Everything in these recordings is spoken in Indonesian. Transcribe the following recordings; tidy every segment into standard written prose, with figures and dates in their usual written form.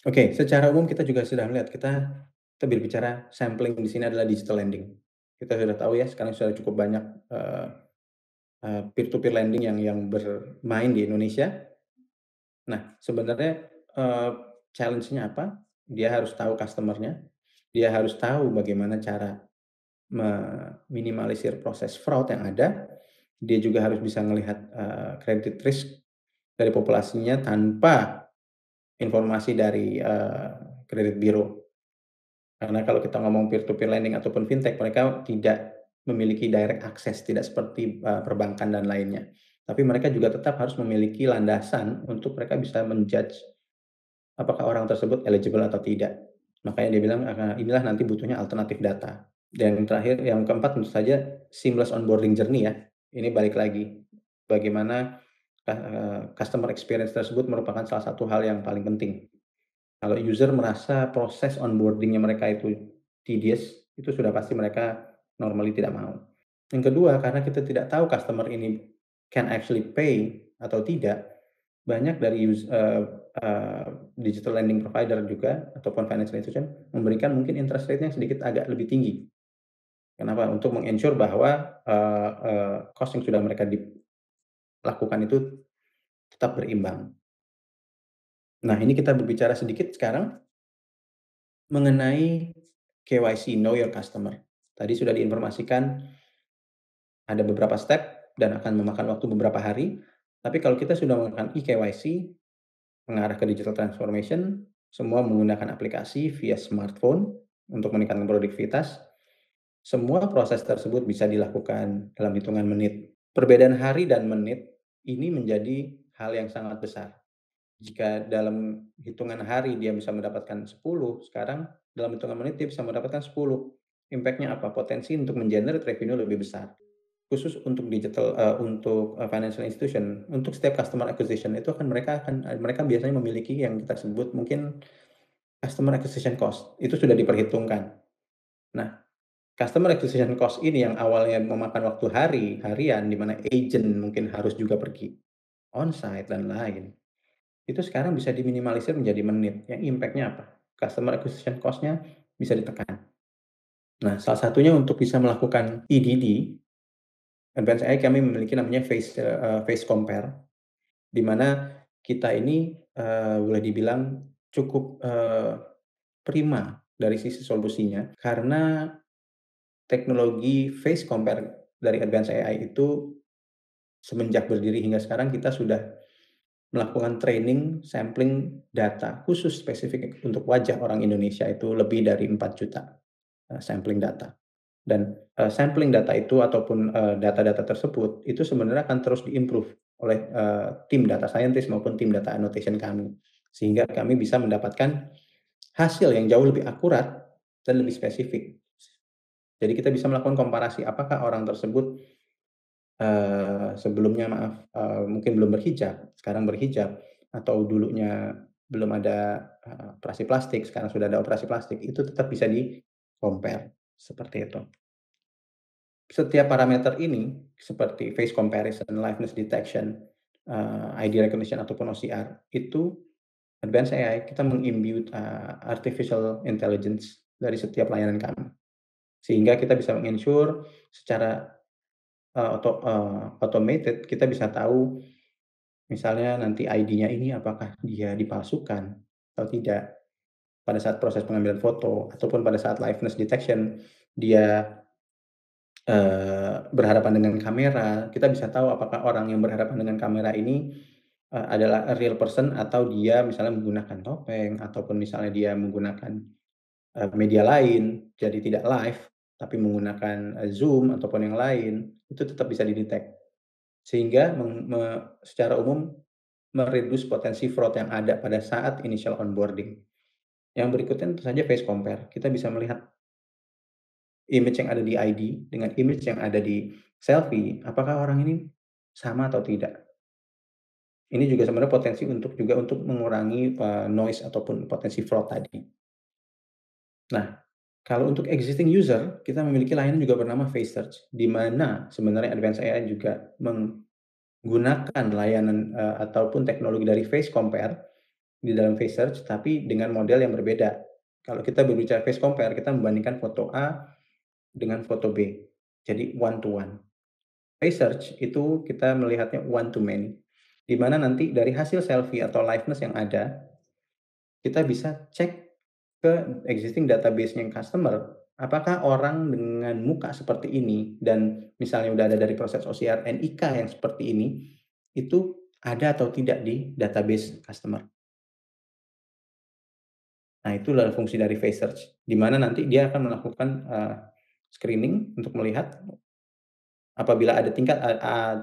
Oke, secara umum kita juga sudah melihat, kita berbicara sampling di sini adalah digital lending. Kita sudah tahu ya sekarang sudah cukup banyak, eee eee, peer to peer lending yang bermain di Indonesia. Nah, sebenarnya, challenge-nya apa? Dia harus tahu customer-nya, dia harus tahu bagaimana cara meminimalisir proses fraud yang ada, dia juga harus bisa melihat, credit risk dari populasinya tanpa informasi dari, kredit biro. Karena kalau kita ngomong peer to peer lending ataupun fintech, mereka tidak memiliki direct access, tidak seperti, perbankan dan lainnya. Tapi mereka juga tetap harus memiliki landasan untuk mereka bisa men-judge apakah orang tersebut eligible atau tidak. Makanya dia bilang, inilah nanti butuhnya alternatif data. Dan yang terakhir, yang keempat tentu saja seamless onboarding journey ya. Ini balik lagi, bagaimana, customer experience tersebut merupakan salah satu hal yang paling penting. Kalau user merasa proses onboarding-nya mereka itu tedious, itu sudah pasti mereka normally tidak mau. Yang kedua, karena kita tidak tahu customer ini can actually pay atau tidak, banyak dari eee, digital lending provider juga ataupun financial institution memberikan mungkin interest rate-nya sedikit agak lebih tinggi. Kenapa? Untuk meng-ensure bahwa, cost yang sudah mereka lakukan itu tetap berimbang. Nah, ini kita berbicara sedikit sekarang mengenai KYC, Know Your Customer. Tadi sudah diinformasikan ada beberapa step dan akan memakan waktu beberapa hari, tapi kalau kita sudah melakukan eKYC, mengarah ke digital transformation, semua menggunakan aplikasi via smartphone untuk meningkatkan produktivitas, semua proses tersebut bisa dilakukan dalam hitungan menit. Perbedaan hari dan menit ini menjadi hal yang sangat besar. Jika dalam hitungan hari dia bisa mendapatkan 10, sekarang dalam hitungan menit dia bisa mendapatkan 10. Impact-nya apa? Potensi untuk men-generate revenue lebih besar. Khusus untuk digital, untuk, financial institution, untuk setiap customer acquisition itu mereka biasanya memiliki yang kita sebut mungkin customer acquisition cost, itu sudah diperhitungkan. Nah, customer acquisition cost ini yang awalnya memakan waktu harian, di mana agent mungkin harus juga pergi onsite dan lain, itu sekarang bisa diminimalisir menjadi menit, yang impact-nya apa? Customer acquisition cost-nya bisa ditekan. Nah, salah satunya untuk bisa melakukan EDD, Advance AI kami memiliki namanya face compare, di mana kita ini, boleh dibilang cukup, prima dari sisi solusinya, karena teknologi face compare dari Advance AI itu semenjak berdiri hingga sekarang kita sudah melakukan training sampling data khusus spesifik untuk wajah orang Indonesia itu lebih dari 4 juta sampling data. Dan, sampling data itu ataupun, data-data tersebut itu sebenarnya akan terus di-improve oleh, tim data scientist maupun tim data annotation kami. Sehingga kami bisa mendapatkan hasil yang jauh lebih akurat dan lebih spesifik. Jadi kita bisa melakukan komparasi apakah orang tersebut, sebelumnya maaf, mungkin belum berhijab, sekarang berhijab, atau dulunya belum ada, operasi plastik, sekarang sudah ada operasi plastik, itu tetap bisa di-compare, seperti itu. Setiap parameter ini, seperti face comparison, liveness detection, ID recognition ataupun OCR, itu Advanced AI kita meng-imbue, artificial intelligence dari setiap layanan kami. Sehingga kita bisa meng-ensure secara, automated kita bisa tahu misalnya nanti ID-nya ini apakah dia dipalsukan atau tidak pada saat proses pengambilan foto ataupun pada saat liveness detection dia berhadapan dengan kamera, kita bisa tahu apakah orang yang berhadapan dengan kamera ini, adalah a real person atau dia misalnya menggunakan topeng, ataupun misalnya dia menggunakan, media lain, jadi tidak live, tapi menggunakan, Zoom ataupun yang lain, itu tetap bisa di-detect. Sehingga secara umum potensi fraud yang ada pada saat initial onboarding. Yang berikutnya tentu saja face compare, kita bisa melihat image yang ada di ID dengan image yang ada di selfie, apakah orang ini sama atau tidak? Ini juga sebenarnya potensi untuk mengurangi, noise ataupun potensi fraud tadi. Nah, kalau untuk existing user, kita memiliki layanan juga bernama Face Search, di mana sebenarnya Advance AI juga menggunakan layanan, ataupun teknologi dari Face Compare, di dalam face search, tapi dengan model yang berbeda. Kalau kita berbicara face compare, kita membandingkan foto A dengan foto B. Jadi one to one. Face search itu kita melihatnya one to many, di mana nanti dari hasil selfie atau liveness yang ada, kita bisa cek ke existing database-nya customer, apakah orang dengan muka seperti ini dan misalnya udah ada dari proses OCR NIK yang seperti ini, itu ada atau tidak di database customer. Nah, itu adalah fungsi dari face search, di mana nanti dia akan melakukan, screening untuk melihat apabila ada tingkat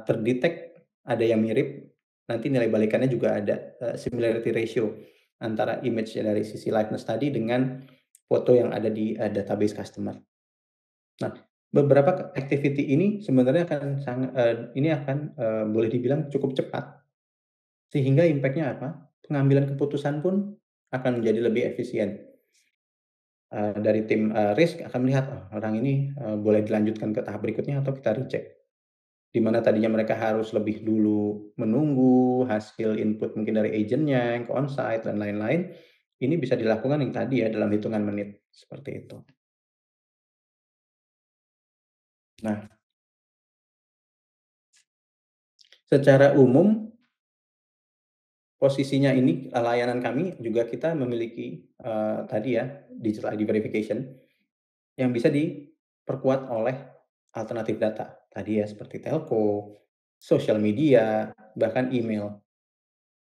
terdetek ada yang mirip, nanti nilai balikannya juga ada, similarity ratio antara image dari sisi likeness tadi dengan foto yang ada di, database customer. Nah, beberapa activity ini sebenarnya akan ini akan, boleh dibilang cukup cepat, sehingga impact-nya apa, pengambilan keputusan pun akan menjadi lebih efisien. Dari tim, risk akan melihat, "Oh, orang ini, boleh dilanjutkan ke tahap berikutnya atau kita reject." Di mana tadinya mereka harus lebih dulu menunggu hasil input mungkin dari agennya yang ke onsite dan lain-lain, ini bisa dilakukan yang tadi ya dalam hitungan menit, seperti itu. Nah, secara umum posisinya ini, layanan kami juga kita memiliki, tadi ya digital ID verification yang bisa diperkuat oleh alternatif data. Tadi ya seperti telco, sosial media, bahkan email.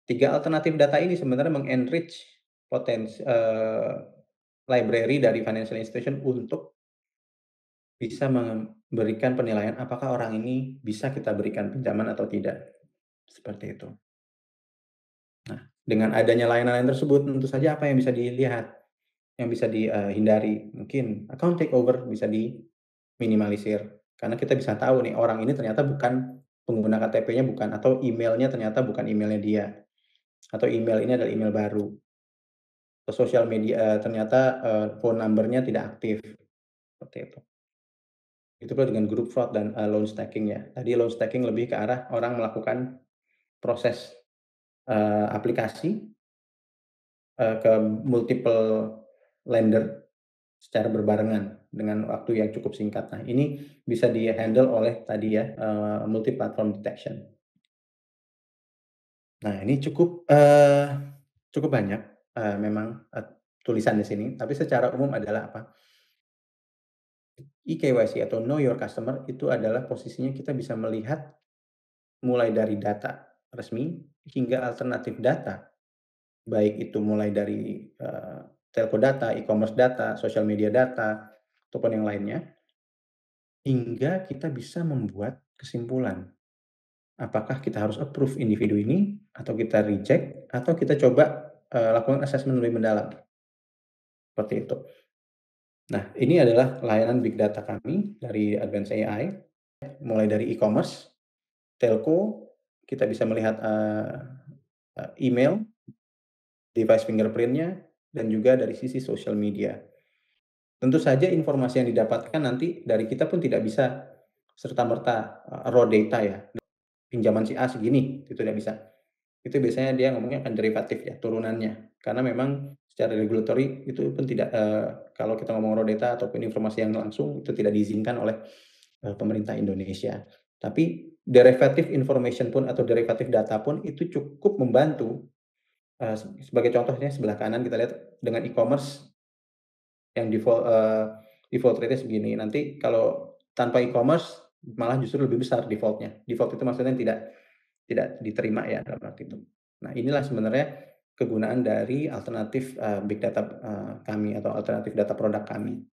3 alternatif data ini sebenarnya meng-enrich library dari financial institution untuk bisa memberikan penilaian apakah orang ini bisa kita berikan pinjaman atau tidak, seperti itu. Nah, dengan adanya layanan tersebut tentu saja apa yang bisa dilihat, yang bisa dihindari, mungkin account takeover bisa diminimalisir, karena kita bisa tahu nih orang ini ternyata bukan pengguna KTP-nya bukan atau email-nya ternyata bukan email-nya dia, atau email ini adalah email baru. Ke sosial media, ternyata, phone number-nya tidak aktif, seperti itu. Itu pula dengan group fraud dan, loan stacking ya. Tadi loan stacking lebih ke arah orang melakukan proses, aplikasi, ke multiple lender secara berbarengan dengan waktu yang cukup singkat. Nah, ini bisa di-handle oleh tadi ya, multi platform detection. Nah, ini cukup banyak, memang, tulisan di sini, tapi secara umum adalah apa, eKYC atau Know Your Customer itu adalah posisinya kita bisa melihat mulai dari data resmi hingga alternatif data, baik itu mulai dari, telco data, e-commerce data, social media data, ataupun yang lainnya, hingga kita bisa membuat kesimpulan, apakah kita harus approve individu ini, atau kita reject, atau kita coba, lakukan assessment lebih mendalam, seperti itu. Nah, ini adalah layanan big data kami dari Advance AI, mulai dari e-commerce, telco, kita bisa melihat, email, device fingerprint-nya, dan juga dari sisi sosial media. Tentu saja informasi yang didapatkan nanti dari kita pun tidak bisa serta-merta, raw data ya, pinjaman si A segini, itu tidak bisa. Itu biasanya dia ngomongnya akan derivatif ya, turunannya. Karena memang secara regulatory itu pun tidak, kalau kita ngomong raw data ataupun informasi yang langsung itu tidak diizinkan oleh, pemerintah Indonesia. Tapi derivative information pun atau derivative data pun itu cukup membantu. Sebagai contohnya sebelah kanan kita lihat dengan e-commerce yang default rate-nya segini, nanti kalau tanpa e-commerce malah justru lebih besar default-nya. Default itu maksudnya tidak diterima ya dalam arti itu. Nah, inilah sebenarnya kegunaan dari alternatif, big data, kami atau alternatif data produk kami.